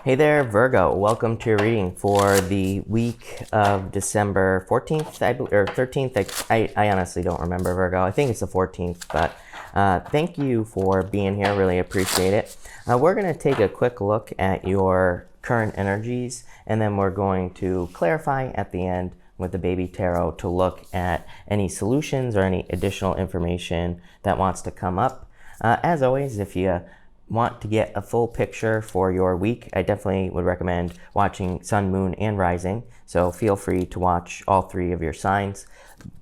Hey there, Virgo. Welcome to your reading for the week of December 14th, or 13th. I honestly don't remember, Virgo. I think it's the 14th, but thank you for being here. Really appreciate it. We're going to take a quick look at your current energies, and then we're going to clarify at the end with the baby tarot to look at any solutions or any additional information that wants to come up. As always, if you want to get a full picture for your week, I definitely would recommend watching Sun, Moon, and Rising. So feel free to watch all three of your signs.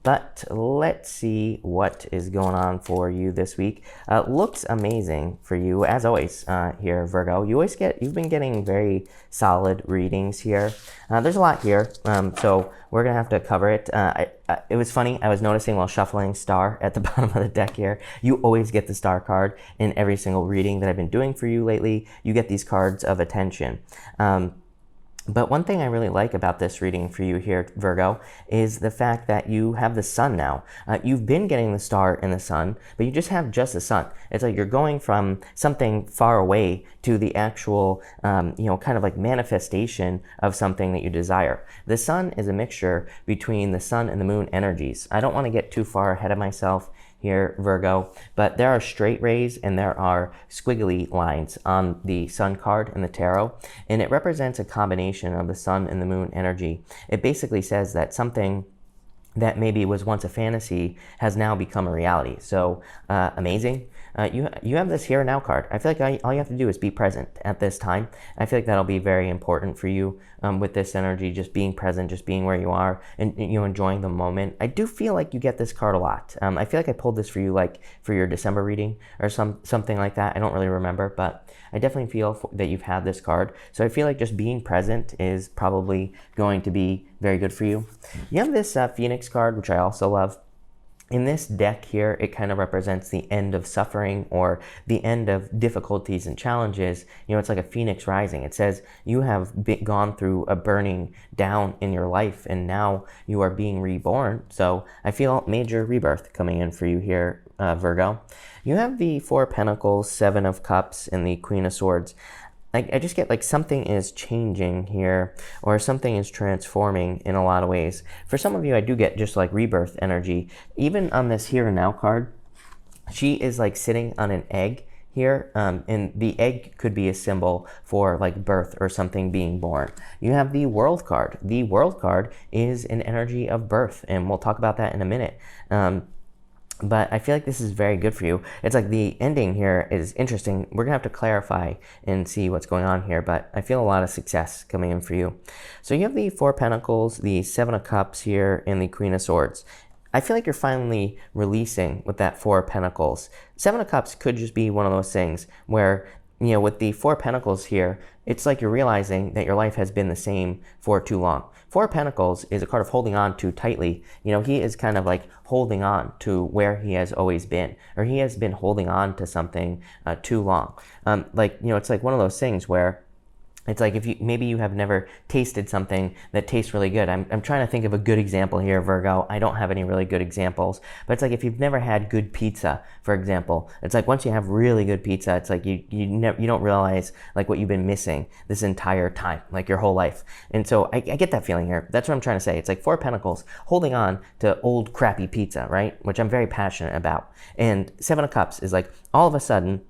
But let's see what is going on for you this week. Looks amazing for you, as always, here, Virgo. You've been getting very solid readings here. There's a lot here, so we're gonna have to cover it. It was funny, I was noticing while shuffling Star at the bottom of the deck here, you always get the Star card in every single reading that I've been doing for you lately. You get these cards of attention. But one thing I really like about this reading for you here, Virgo, is the fact that you have the sun now. You've been getting the star and the sun, but you just have just the sun. It's like you're going from something far away to the actual, kind of like manifestation of something that you desire. The sun is a mixture between the sun and the moon energies. I don't want to get too far ahead of myself here, Virgo, but there are straight rays and there are squiggly lines on the sun card in the tarot, and it represents a combination of the sun and the moon energy. It basically says that something that maybe was once a fantasy has now become a reality. So amazing. You have this here and now card. I feel like all you have to do is be present at this time. I feel like that'll be very important for you with this energy, just being present, just being where you are, and enjoying the moment. I do feel like you get this card a lot. I feel like I pulled this for you like for your December reading or something like that. I don't really remember, but I definitely feel that you've had this card. So I feel like just being present is probably going to be very good for you. You have this Phoenix card, which I also love. In this deck here, it kind of represents the end of suffering or the end of difficulties and challenges. It's like a phoenix rising. It says you have gone through a burning down in your life and now you are being reborn. So I feel major rebirth coming in for you here, Virgo. You have the Four of Pentacles, Seven of Cups, and the Queen of Swords. I just get like something is changing here or something is transforming in a lot of ways. For some of you, I do get just like rebirth energy. Even on this here and now card, she is like sitting on an egg here, and the egg could be a symbol for like birth or something being born. You have the World card. The World card is an energy of birth, and we'll talk about that in a minute. But I feel like this is very good for you. It's like the ending here is interesting. We're going to have to clarify and see what's going on here, but I feel a lot of success coming in for you. So you have the Four of Pentacles, the Seven of Cups here, and the Queen of Swords. I feel like you're finally releasing with that Four of Pentacles. Seven of Cups could just be one of those things where, with the Four of Pentacles here, it's like you're realizing that your life has been the same for too long. Four of Pentacles is a card of holding on too tightly. He is kind of like holding on to where he has always been, or he has been holding on to something too long. It's like one of those things where it's like if maybe you have never tasted something that tastes really good. I'm trying to think of a good example here, Virgo. I don't have any really good examples, but it's like if you've never had good pizza, for example. It's like once you have really good pizza, it's like you don't realize like what you've been missing this entire time, like your whole life. And so I get that feeling here. That's what I'm trying to say. It's like Four of Pentacles holding on to old crappy pizza, right? Which I'm very passionate about. And Seven of Cups is like all of a sudden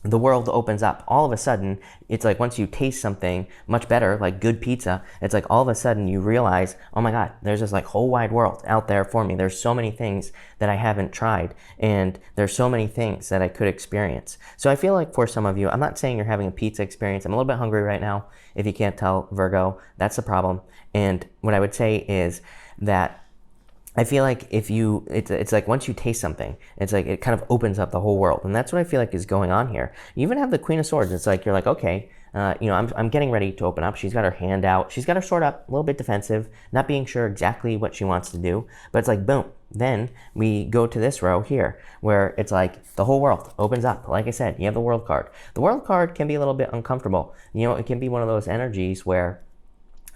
the world opens up. All of a sudden, it's like once you taste something much better, like good pizza, it's like all of a sudden you realize, oh my God, there's this like whole wide world out there for me. There's so many things that I haven't tried, and there's so many things that I could experience. So I feel like for some of you, I'm not saying you're having a pizza experience. I'm a little bit hungry right now. If you can't tell, Virgo, that's the problem. And what I would say is that I feel like it's like once you taste something, it's like it kind of opens up the whole world. And that's what I feel like is going on here. You even have the Queen of Swords. It's like, you're like, okay, I'm getting ready to open up. She's got her hand out. She's got her sword up, a little bit defensive, not being sure exactly what she wants to do. But it's like, boom. Then we go to this row here where it's like the whole world opens up. Like I said, you have the World card. The World card can be a little bit uncomfortable. It can be one of those energies where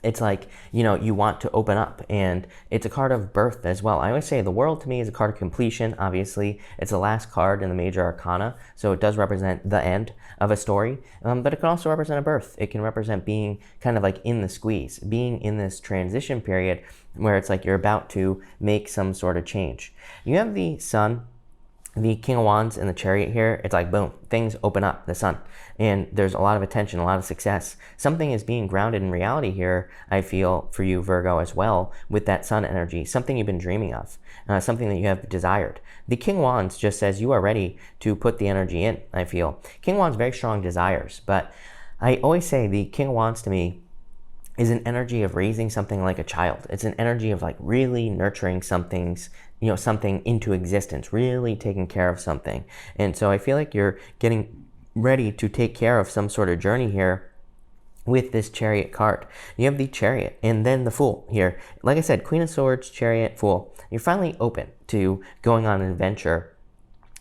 it's like, you want to open up, and it's a card of birth as well. I always say the world to me is a card of completion. Obviously, it's the last card in the major arcana, so it does represent the end of a story, but it can also represent a birth. It can represent being kind of like in the squeeze, being in this transition period where it's like you're about to make some sort of change. You have the Sun, the King of Wands, and the Chariot here. It's like, boom, things open up, the Sun. And there's a lot of attention, a lot of success. Something is being grounded in reality here, I feel, for you, Virgo, as well, with that Sun energy. Something you've been dreaming of, something that you have desired. The King of Wands just says you are ready to put the energy in, I feel. King of Wands, very strong desires. But I always say the King of Wands to me is an energy of raising something like a child. It's an energy of like really nurturing something into existence, really taking care of something. And so I feel like you're getting ready to take care of some sort of journey here with this Chariot card. You have the Chariot and then the Fool here. Like I said, Queen of Swords, Chariot, Fool. You're finally open to going on an adventure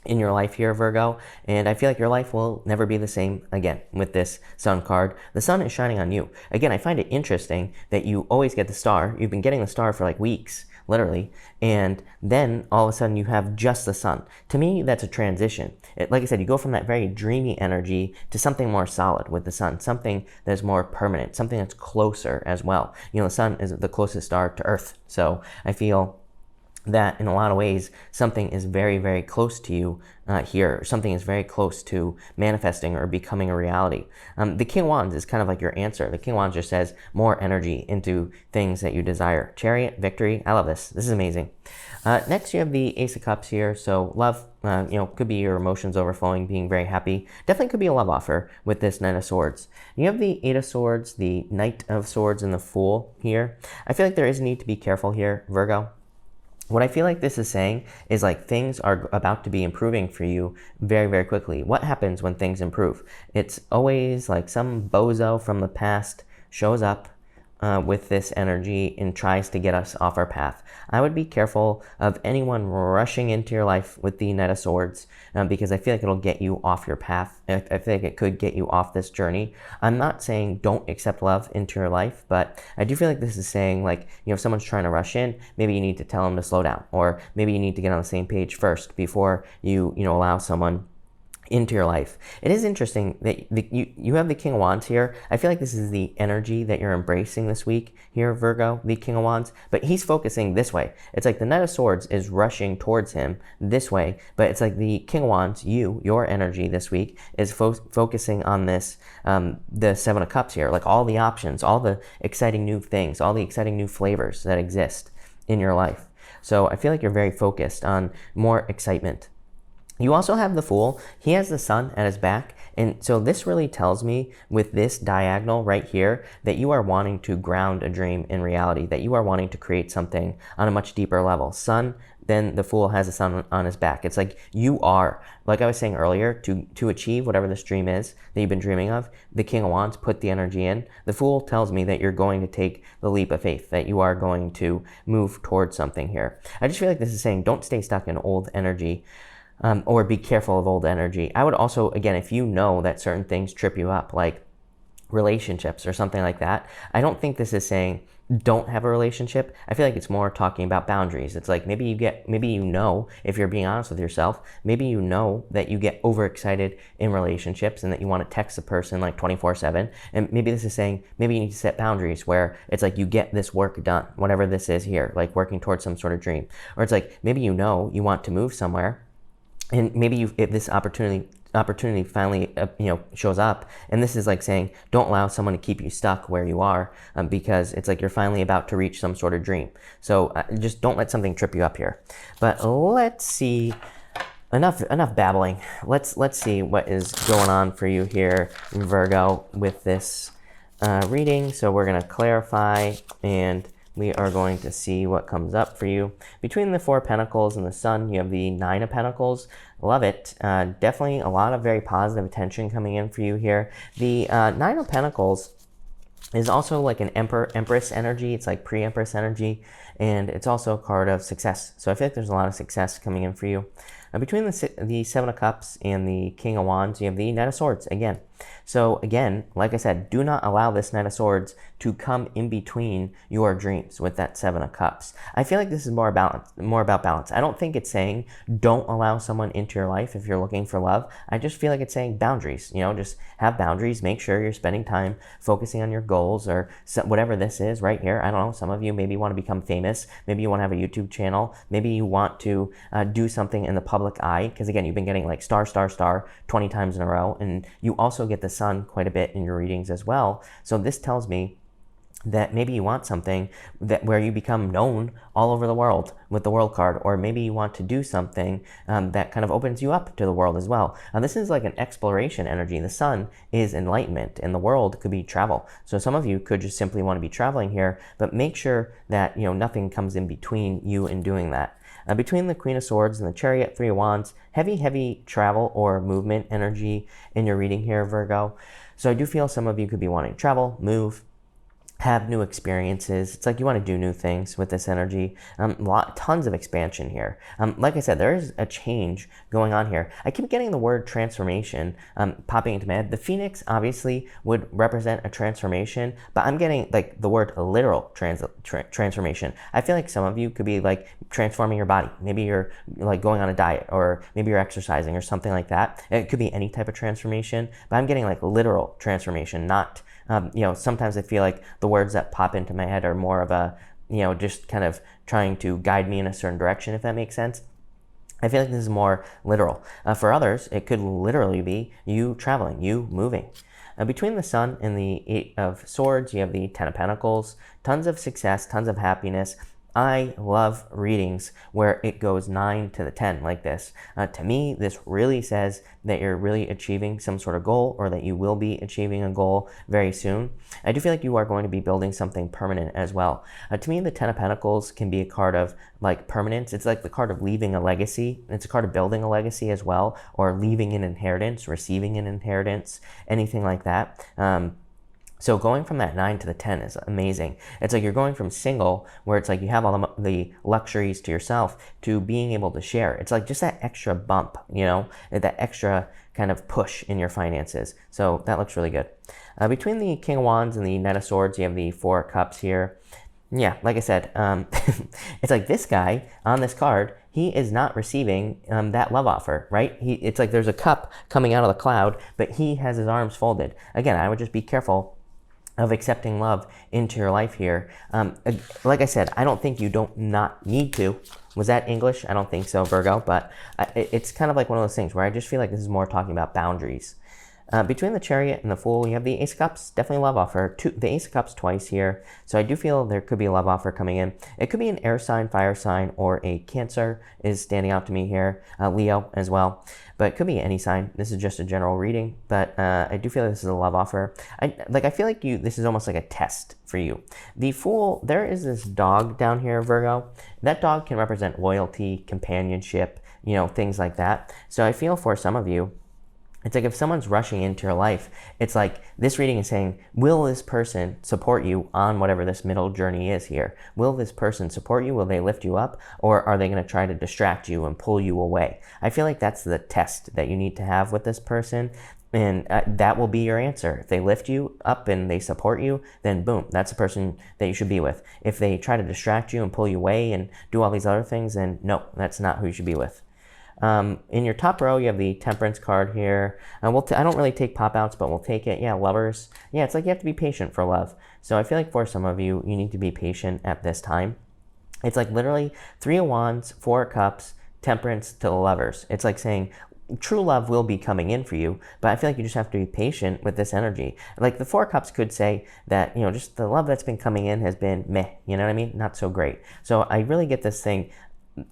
in your life here, Virgo, and I feel like your life will never be the same again with this Sun card. The Sun is shining on you. Again, I find it interesting that you always get the Star. You've been getting the Star for like weeks, literally, and then all of a sudden you have just the Sun. To me, that's a transition. Like I said, you go from that very dreamy energy to something more solid with the Sun, something that is more permanent, something that's closer as well. The Sun is the closest star to Earth, so I feel that in a lot of ways something is very, very close to you here. Something is very close to manifesting or becoming a reality. The King of Wands is kind of like your answer. The King of Wands just says more energy into things that you desire. Chariot, victory. I love this. This is amazing. Next, you have the Ace of Cups here. So love, could be your emotions overflowing, being very happy. Definitely could be a love offer with this Knight of Swords. You have the Eight of Swords, the Knight of Swords, and the Fool here. I feel like there is a need to be careful here, Virgo. What I feel like this is saying is like things are about to be improving for you very, very quickly. What happens when things improve? It's always like some bozo from the past shows up with this energy and tries to get us off our path. I would be careful of anyone rushing into your life with the Knight of Swords because I feel like it'll get you off your path. I feel like it could get you off this journey. I'm not saying don't accept love into your life, but I do feel like this is saying like, if someone's trying to rush in, maybe you need to tell them to slow down, or maybe you need to get on the same page first before you allow someone into your life. It is interesting that you have the King of Wands here. I feel like this is the energy that you're embracing this week here, Virgo, the King of Wands, but he's focusing this way. It's like the Knight of Swords is rushing towards him this way, but it's like the King of Wands, your energy this week is focusing on this, the Seven of Cups here, like all the options, all the exciting new things, all the exciting new flavors that exist in your life. So I feel like you're very focused on more excitement. You also have the Fool. He has the Sun at his back. And so this really tells me with this diagonal right here that you are wanting to ground a dream in reality, that you are wanting to create something on a much deeper level. Sun, then the Fool has the Sun on his back. It's like you are, like I was saying earlier, to achieve whatever this dream is that you've been dreaming of, the King of Wands, put the energy in. The Fool tells me that you're going to take the leap of faith, that you are going to move towards something here. I just feel like this is saying don't stay stuck in old energy. Or be careful of old energy. I would also, again, if you know that certain things trip you up, like relationships or something like that, I don't think this is saying don't have a relationship. I feel like it's more talking about boundaries. It's like maybe if you're being honest with yourself, maybe you know that you get overexcited in relationships and that you want to text a person like 24/7. And maybe this is saying maybe you need to set boundaries where it's like you get this work done, whatever this is here, like working towards some sort of dream. Or it's like maybe you want to move somewhere. And maybe if this opportunity finally shows up, and this is like saying don't allow someone to keep you stuck where you are because it's like you're finally about to reach some sort of dream. So just don't let something trip you up here. But let's see. Enough babbling. Let's see what is going on for you here, Virgo, with this reading. So we're gonna clarify, and we are going to see what comes up for you. Between the Four of Pentacles and the Sun, you have the Nine of Pentacles. Love it. Definitely a lot of very positive attention coming in for you here. The Nine of Pentacles is also like an Empress energy. It's like pre-Empress energy, and it's also a card of success. So I feel like there's a lot of success coming in for you. Between the Seven of Cups and the King of Wands, you have the Knight of Swords again. So again, like I said, do not allow this Knight of Swords to come in between your dreams with that Seven of Cups. I feel like this is more about balance. I don't think it's saying don't allow someone into your life if you're looking for love. I just feel like it's saying boundaries. Just have boundaries. Make sure you're spending time focusing on your goals or whatever this is right here. I don't know. Some of you maybe want to become famous. Maybe you want to have a YouTube channel. Maybe you want to do something in the public eye, because again, you've been getting like star, star, star 20 times in a row, and you also get the sun quite a bit in your readings as well. So this tells me that maybe you want something where you become known all over the world with the world card, or maybe you want to do something that kind of opens you up to the world as well. This is like an exploration energy. The sun is enlightenment, and the world could be travel. So some of you could just simply want to be traveling here, but make sure that nothing comes in between you and doing that. Between the Queen of Swords and the Chariot, Three of Wands, heavy travel or movement energy in your reading here, Virgo. So I do feel some of you could be wanting to travel, move, have new experiences. It's like you want to do new things with this energy. Tons of expansion here. Like I said, there is a change going on here. I keep getting the word transformation popping into my head. The Phoenix obviously would represent a transformation, but I'm getting like the word literal transformation. I feel like some of you could be like transforming your body. Maybe you're like going on a diet, or maybe you're exercising or something like that. It could be any type of transformation, but I'm getting like literal transformation, not sometimes I feel like the words that pop into my head are more of a, just kind of trying to guide me in a certain direction, if that makes sense. I feel like this is more literal. For others, it could literally be you traveling, you moving. Between the Sun and the Eight of Swords, you have the Ten of Pentacles, tons of success, tons of happiness. I love readings where it goes 9 to the 10 like this. To me, this really says that you're really achieving some sort of goal, or that you will be achieving a goal very soon. I do feel like you are going to be building something permanent as well. To me, the Ten of Pentacles can be a card of like permanence. It's like the card of leaving a legacy. It's a card of building a legacy as well, or leaving an inheritance, receiving an inheritance, anything like that. So going from that 9 to the 10 is amazing. It's like you're going from single, where it's like you have all the luxuries to yourself, to being able to share. It's like just that extra bump, that extra kind of push in your finances. So that looks really good. Between the King of Wands and the Knight of Swords, you have the Four of Cups here. Yeah, like I said, it's like this guy on this card, he is not receiving that love offer, right? It's like there's a cup coming out of the cloud, but he has his arms folded. Again, I would just be careful of accepting love into your life here. Like I said, I don't think you don't not need to. Was that English? I don't think so, Virgo, but it's kind of like one of those things where I just feel like this is more talking about boundaries. Between the Chariot and the Fool, you have the Ace of Cups, definitely a love offer. The Ace of Cups twice here, so I do feel there could be a love offer coming in. It could be an air sign, fire sign, or a Cancer is standing out to me here, Leo as well. But it could be any sign. This is just a general reading, but I do feel like this is a love offer. I feel like this is almost like a test for you. The Fool, there is this dog down here, Virgo. That dog can represent loyalty, companionship, things like that. So I feel for some of you, it's like if someone's rushing into your life, it's like this reading is saying, will this person support you on whatever this middle journey is here? Will this person support you? Will they lift you up? Or are they going to try to distract you and pull you away? I feel like that's the test that you need to have with this person. And that will be your answer. If they lift you up and they support you, then boom, that's the person that you should be with. If they try to distract you and pull you away and do all these other things, then no, that's not who you should be with. In your top row, you have the Temperance card here. I don't really take pop-outs, but we'll take it. Yeah, lovers. Yeah, it's like you have to be patient for love. So I feel like for some of you, you need to be patient at this time. It's like literally Three of Wands, Four of Cups, Temperance to the lovers. It's like saying true love will be coming in for you, but I feel like you just have to be patient with this energy. Like the Four of Cups could say that, just the love that's been coming in has been meh, you know what I mean? Not so great. So I really get this thing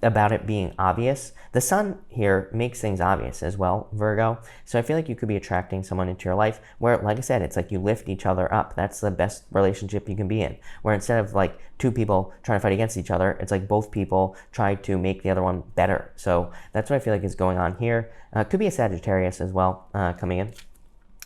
about it being obvious. The Sun here makes things obvious as well, Virgo. So I feel like you could be attracting someone into your life where, like I said, it's like you lift each other up. That's the best relationship you can be in. Where instead of like two people trying to fight against each other, it's like both people try to make the other one better. So that's what I feel like is going on here. Could be a Sagittarius as well coming in.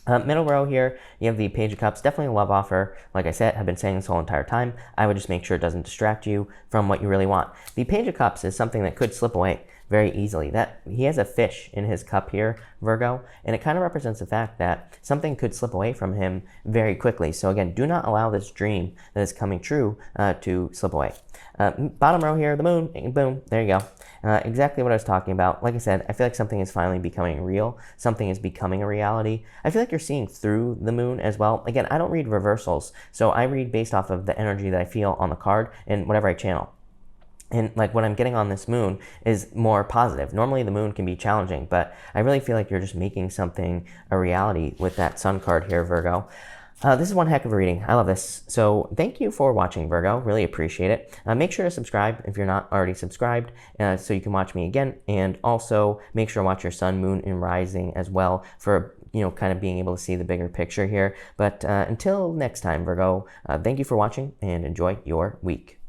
Middle row here, you have the Page of Cups, definitely a love offer. Like I said, I've been saying this whole entire time. I would just make sure it doesn't distract you from what you really want. The Page of Cups is something that could slip away. very easily. That he has a fish in his cup here, Virgo, and it kind of represents the fact that something could slip away from him very quickly. So again, do not allow this dream that is coming true to slip away. Bottom row here, the moon, boom, there you go. Exactly what I was talking about. Like I said, I feel like something is finally becoming real. Something is becoming a reality. I feel like you're seeing through the moon as well. Again, I don't read reversals, so I read based off of the energy that I feel on the card and whatever I channel. And like what I'm getting on this moon is more positive. Normally the moon can be challenging, but I really feel like you're just making something a reality with that sun card here, Virgo. This is one heck of a reading. I love this. So thank you for watching, Virgo. Really appreciate it. Make sure to subscribe if you're not already subscribed so you can watch me again. And also make sure to watch your sun, moon, and rising as well for kind of being able to see the bigger picture here. But until next time, Virgo, thank you for watching and enjoy your week.